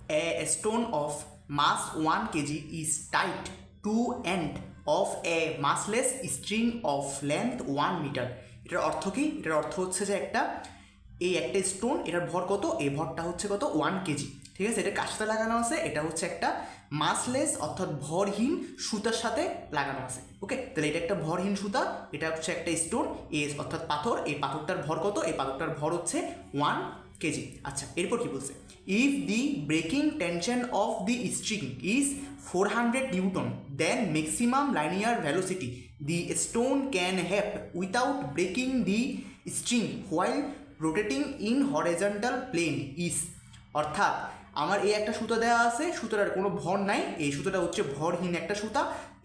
A stone of mass 1 kg is tied to end of a massless string of length 1 meter. এটার অর্থ কি? এটার অর্থ হচ্ছে যে একটা স্টোন, এটার ভর কত? এই ভরটা হচ্ছে কত? 1 কেজি। ঠিক আছে, এটা কার সাথে লাগানো আছে? এটা হচ্ছে একটা মাসলেস অর্থাৎ ভরহীন সুতার সাথে লাগানো আছে। ওকে, তাহলে এটা একটা ভরহীন সুতা, এটা হচ্ছে একটা স্টোন অর্থাৎ পাথর। এই পাথরটার ভর কত? এই পাথরটার ভর হচ্ছে 1 কেজি। আচ্ছা, এরপর কি বলছে? If the breaking tension of the string is 400 newton then maximum linear velocity the stone can have without breaking the string while rotating in horizontal plane is. অর্থাৎ আমার এই একটা সুতা দেওয়া আছে, সুতাটার কোনো ভর নাই, এই সুতাটা হচ্ছে ভরহীন একটা সুতা।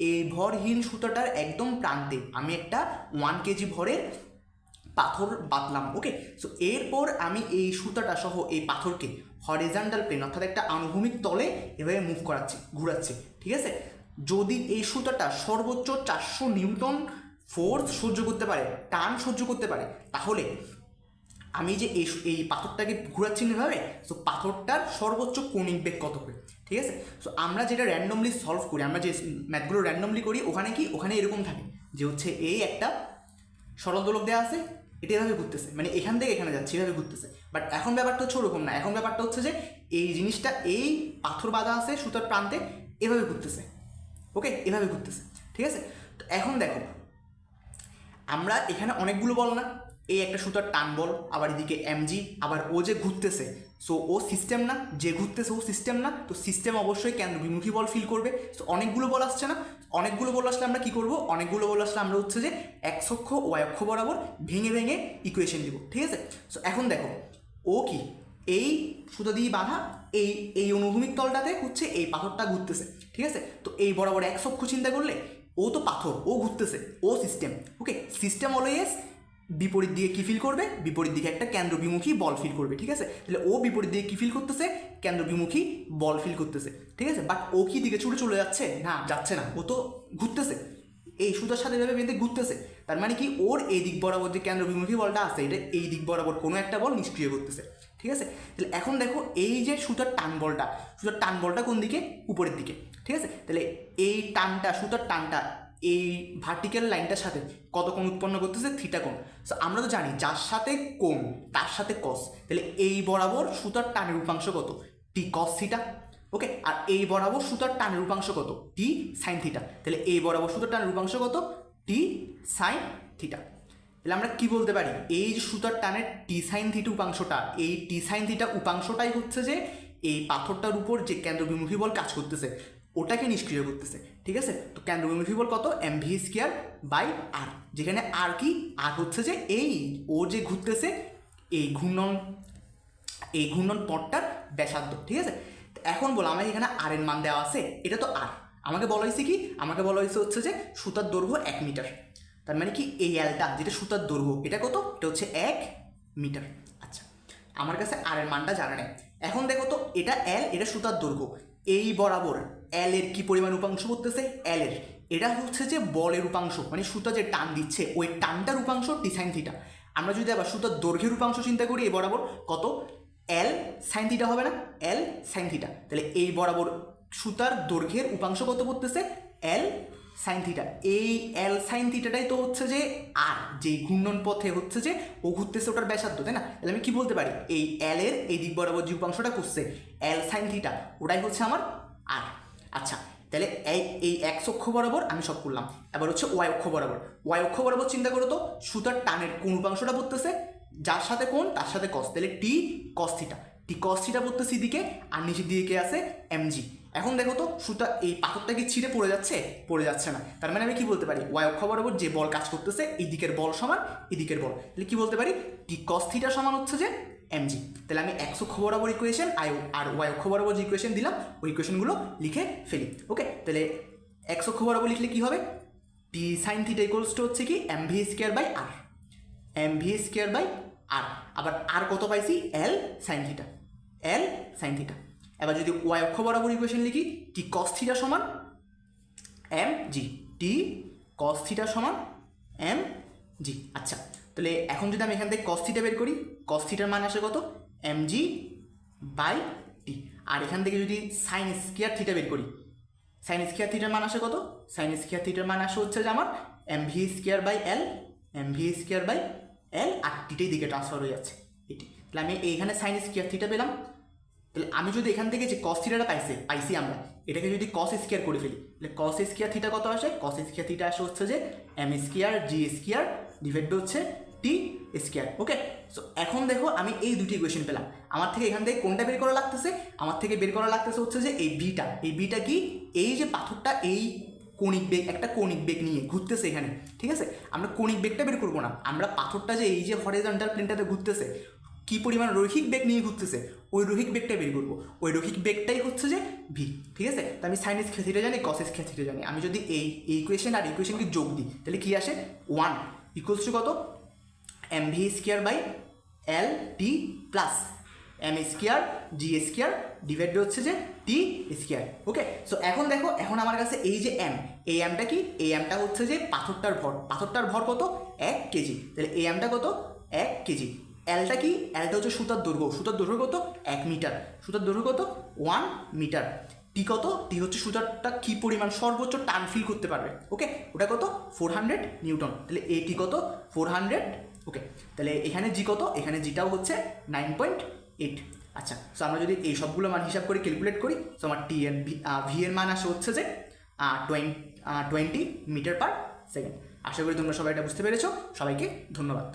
এই ভরহীন সুতাটার একদম প্রান্তে আমি একটা 1 কেজি ভরের পাথর বাঁধলাম। ওকে, সো এরপর আমি এই সুতাটা সহ এই পাথরকে হরিজন্টাল প্লেন অর্থাৎ একটা আনুভূমিক তলে এভাবে মুভ করাচ্ছি, ঘুরাচ্ছি। ঠিক আছে, যদি এই সুতাটা সর্বোচ্চ 400 নিউটন ফোর্স সহ্য করতে পারে, টান সহ্য করতে পারে, তাহলে আমি যে এই পাথরটাকে ঘুরাচ্ছি এভাবে, সো পাথরটার সর্বোচ্চ কৌণিক বেগ কত হবে। ঠিক আছে, সো আমরা যেটা র্যান্ডমলি সলভ করি, আমরা যে ম্যাথগুলো র্যান্ডমলি করি, ওখানে কি ওখানে এরকম থাকে যে হচ্ছে এই একটা সরল দোলক দেওয়া আছে, এটা এভাবে ঘুরতেছে, মানে এখান থেকে এখানে যাচ্ছে, এভাবে ঘুরতেছে। বাট এখন ব্যাপারটা হচ্ছে ওরকম না, এখন ব্যাপারটা হচ্ছে যে এই জিনিসটা এই পাথর বাঁধা আছে সুতার প্রান্তে, এভাবে ঘুরতেছে। ওকে, এভাবে ঘুরতেছে। ঠিক আছে, তো এখন দেখো আমরা এখানে অনেকগুলো বল না, এই একটা সুতার টান বল, আবার এদিকে এমজি, আবার ও যে ঘুরতেছে, সো ও সিস্টেম না, যে ঘুরতেছে ও সিস্টেম না, তো সিস্টেম অবশ্যই কেন্দ্রবিমুখী বল ফিল করবে। সো অনেকগুলো বল আসছে না, অনেকগুলো বল আসলে আমরা কী করবো? অনেকগুলো বল আসলে আমরা হচ্ছে যে এক্স অক্ষ ওয়াই অক্ষ বরাবর ভেঙে ভেঙে ইকুয়েশন দিব। ঠিক আছে, সো এখন দেখো ও কি এই সুতো দিয়ে বাঁধা এই অনুভূমিক তলটাতে হচ্ছে এই পাথরটা ঘুরতেছে। ঠিক আছে, তো এই বরাবর এক্স অক্ষ চিন্তা করলে ও তো পাথর, ও ঘুরতেছে, ও সিস্টেম। ওকে, সিস্টেম অলওয়েজ বিপরীত দিকে কী ফিল করবে? বিপরীত দিকে একটা কেন্দ্রবিমুখী বল ফিল করবে। ঠিক আছে, তাহলে ও বিপরীত দিকে কী ফিল করতেছে? কেন্দ্রবিমুখী বল ফিল করতেছে। ঠিক আছে, বাট ও কি দিকে ছুটে চলে যাচ্ছে? না, যাচ্ছে না, ও তো ঘুরতেছে, এই সুতার সাথে এভাবে বেঁধে ঘুরতেছে। তার মানে কি ওর এই দিক বরাবর যে কেন্দ্রবিমুখী বলটা আছে, এটা এই দিক বরাবর কোনো একটা বল নিষ্ক্রিয় করতেছে। ঠিক আছে, তাহলে এখন দেখো এই যে সুতার টান বলটা কোন দিকে? উপরের দিকে। ঠিক আছে, তাহলে এই টানটা, সুতার টানটা এই ভার্টিক্যাল লাইনটার সাথে কত কোণ উৎপন্ন করতেছে? থিটা কোণ। সো আমরা তো জানি যার সাথে কোণ তার সাথে কস, তাহলে এই বরাবর সুতার টানের উপাংশ কত? টি কস থিটা। ওকে, আর এই বরাবর সুতার টানের উপাংশ কত? টি সাইন থিটা। তাহলে এই বরাবর সুতার টানের উপাংশ কত? টি সাইন থিটা। তাহলে আমরা কি বলতে পারি? এই যে সুতার টানের টি সাইন থিটা উপাংশটা, এই টি সাইন থিটা উপাংশটাই হচ্ছে যে এই পাথরটার উপর যে কেন্দ্রবিমুখী বল কাজ করতেছে ওটাকে নিষ্ক্রিয় করতেছে। ঠিক আছে, তো কেন্দ্রবিমুখী বল কত? mv স্কয়ার বাই আর, যেখানে আর কি? আর হচ্ছে যে এই ও যে ঘুরতেছে এই ঘূর্ণন পথটার ব্যাসার্ধ। ঠিক আছে, এখন বলো আমাকে এখানে আর এর মান দেওয়া আছে, এটা তো আর। আমাকে বলা হয়েছে কি? আমাকে বলা হয়েছে হচ্ছে যে সুতার দৈর্ঘ্য 1 মিটার। তার মানে কি এই এলটা যেটা সুতার দৈর্ঘ্য, এটা কত? এটা হচ্ছে 1 মিটার। আচ্ছা, আমার কাছে আর এর মানটা জানা নেই। এখন দেখো তো, এটা এল, এটা সুতার দৈর্ঘ্য, এই বরাবর এল এর কি পরিমাণ উপাংশ করতেছে? এল এর এটা হচ্ছে যে বলের উপাংশ, মানে সুতা যে টান দিচ্ছে ওই টানটার উপাংশ টি সাইন থিটা। আমরা যদি আবার সুতার দৈর্ঘ্যের উপাংশ চিন্তা করি, এই বরাবর কত? এল সাইন থিটা হবে না? এল সাইন থিটা। তাহলে এই বরাবর সুতার দৈর্ঘ্যের উপাংশ কত করতেছে? এল সাইন থিটা। এই এল সাইন থিটাটাই তো হচ্ছে যে আর, যে ঘূর্ণন পথে হচ্ছে যে ও ঘুরতেছে ওটার ব্যাসার্ধ, তাই না? তাহলে আমি কি বলতে পারি? এই এল এর এই দিক বরাবর যে উপাংশটা করছে এল সাইন থিটা, ওটাই হচ্ছে আমার আর। আচ্ছা, তাহলে এই এক্স অক্ষ বরাবর আমি সব করলাম, এবার হচ্ছে ওয়াই অক্ষ বরাবর চিন্তা করো তো, সুতার টানের কোন উপাংশটা পড়তেছে? যার সাথে কোন তার সাথে কস, তাহলে টি কস থিটা পড়তেছে এদিকে, আর নিচের দিকে আছে এমজি। এখন দেখো তো, সুতা এই পাথরটা কি ছিঁড়ে পড়ে যাচ্ছে? পড়ে যাচ্ছে না। তার মানে আমি কি বলতে পারি? ওয়াই অক্ষ বরাবর যে বল কাজ করতেছে এই দিকের বল সমান এদিকের বল, তাহলে কি বলতে পারি? টি কস থিটা সমান হচ্ছে যে এমজি। তাহলে আমি এক্স অক্ষ বরাবর ইকুয়েশন আর ওয়াই অক্ষ বরাবর যে ইকুয়েশন দিলাম ওই ইকুয়েশনগুলো লিখে ফেলি। ওকে, তাহলে এক্স অক্ষ বরাবর লিখলে কি হবে? টি সাইন থিটা ইকুয়ালস টু হচ্ছে কি mv স্কয়ার বাই আর। আবার আর কত পাইছি? এল সাইন থিটা। এবার যদি ওয়াই অক্ষ বরাবর ইকুয়েশন লিখি, টি কস থিটা সমান mg, টি কস থিটা সমান mg। আচ্ছা, তাহলে এখন যদি আমি এখান থেকে কস থিটা বের করি, কস থিটার মান আসে কত? mg by T. আর এখান থেকে যদি সাইন স্কোয়ার থিটা বের করি, সাইন স্কোয়ার থিটার মান আসে কত? সাইন স্কোয়ার থিটার মান আসে হচ্ছে যে আমার MV square by L, MV square by L, আর টিটাই দিকে ট্রান্সফার হয়ে যাচ্ছে এটি। তাহলে আমি এইখানে সাইন স্কোয়ার থিটা পেলাম। তাহলে আমি যদি এখান থেকে যে কস থিটাটা পাইছি আমরা, এটাকে যদি কস স্কোয়ার করে ফেলি, তাহলে কস স্কোয়ার থিটা কত আসে? কস স্কোয়ার থিটা আসে হচ্ছে যে M square G square divide হচ্ছে টি স্কোয়ার। ওকে, সো এখন দেখো আমি এই দুটি ইকুয়েশন পেলাম। আমার থেকে এখান থেকে কোনটা বের করা লাগতেছে? আমার থেকে বের করা লাগতেছে হচ্ছে যে এই বিটা। এই বিটা কি? এই যে পাথরটা এই কৌণিক বেগ, একটা কৌণিক বেগ নিয়ে ঘুরতেছে এখানে, ঠিক আছে? আমরা কৌণিক বেগটা বের করবো না, আমরা পাথরটা যে এই যে হরিজন্টাল প্লেনটাতে ঘুরতেছে কি পরিমাণ রৈখিক বেগ নিয়ে ঘুরতেছে, ওই রৈখিক বেগটা বের করবো। ওই রৈখিক বেগটাই হচ্ছে যে ভি, ঠিক আছে? তো আমি সাইন স্কোয়ার থিটা জানি, কস স্কোয়ার থিটা জানি। আমি যদি এই ইকুয়েশন আর ইকুয়েশনকে যোগ দিই, তাহলে কি আসে? 1 ইকুয়ালস টু কত? M V square by L T plus M square G square divide হচ্ছে যে টি স্কোয়ার। ওকে, সো এখন দেখো, এখন আমার কাছে এই যে এম, এই এমটা কি? এই এমটা হচ্ছে যে পাথরটার ভর। পাথরটার ভর কত? 1 কেজি। তাহলে এই এমটা কত? 1 কেজি। এলটা কি? এলটা হচ্ছে সুতার দৈর্ঘ্য। সুতার দৈর্ঘ্য কত? 1 মিটার। সুতার দৈর্ঘ্য কত? 1 মিটার। টি কত? টি হচ্ছে সুতারটা কি পরিমাণ সর্বোচ্চ টান ফিল করতে পারবে। ওকে, ওটা কত? 400 নিউটন। তাহলে এটি কত? 400। ওকে, তাহলে এখানে জি কত? এখানে জিটাও হচ্ছে 9.8। আচ্ছা, সো আমরা যদি এই সবগুলো মান হিসাব করে ক্যালকুলেট করি, সো আমার টি এর ভি এর মান আসে হচ্ছে যে 20 মিটার পার সেকেন্ড। আশা করি তোমরা সবাই এটা বুঝতে পেরেছো। সবাইকে ধন্যবাদ।